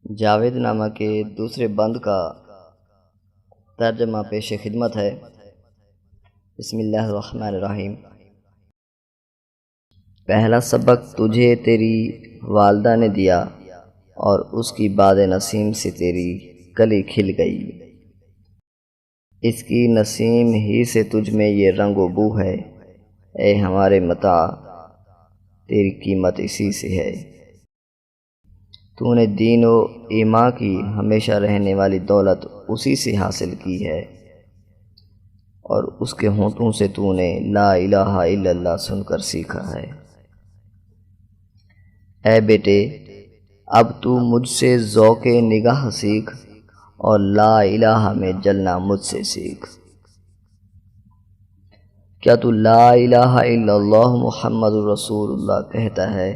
جاوید نامہ کے دوسرے بند کا ترجمہ پیش خدمت ہے۔ بسم اللہ الرحمن الرحیم۔ پہلا سبق تجھے تیری والدہ نے دیا اور اس کی باد نسیم سے تیری کلی کھل گئی۔ اس کی نسیم ہی سے تجھ میں یہ رنگ و بو ہے، اے ہمارے متاع تیری قیمت اسی سے ہے۔ تو نے دین و ایمان کی ہمیشہ رہنے والی دولت اسی سے حاصل کی ہے، اور اس کے ہونٹوں سے تو نے لا الہ الا اللہ سن کر سیکھا ہے۔ اے بیٹے، اب تو مجھ سے ذوق نگاہ سیکھ اور لا الہ میں جلنا مجھ سے سیکھ۔ کیا تو لا الہ الا اللہ محمد رسول اللہ کہتا ہے؟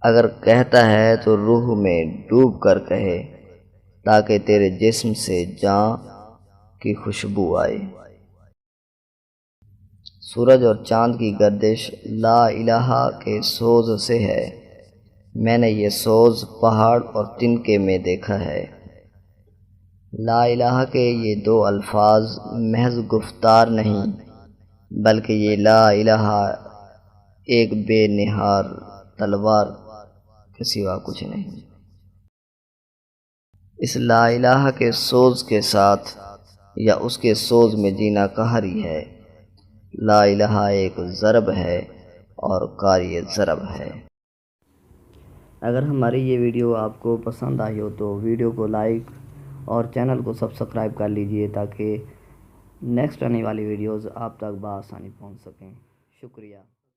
اگر کہتا ہے تو روح میں ڈوب کر کہے، تاکہ تیرے جسم سے جان کی خوشبو آئے۔ سورج اور چاند کی گردش لا الہ کے سوز سے ہے، میں نے یہ سوز پہاڑ اور تنکے میں دیکھا ہے۔ لا الہ کے یہ دو الفاظ محض گفتار نہیں، بلکہ یہ لا الہ ایک بے نہار تلوار کے سوا کچھ نہیں۔ اس لا الہ کے سوز کے ساتھ یا اس کے سوز میں جینا قہری ہے۔ لا الہ ایک ضرب ہے اور قاری ضرب ہے۔ اگر ہماری یہ ویڈیو آپ کو پسند آئی ہو تو ویڈیو کو لائک اور چینل کو سبسکرائب کر لیجئے، تاکہ نیکسٹ آنے والی ویڈیوز آپ تک بآسانی پہنچ سکیں۔ شکریہ۔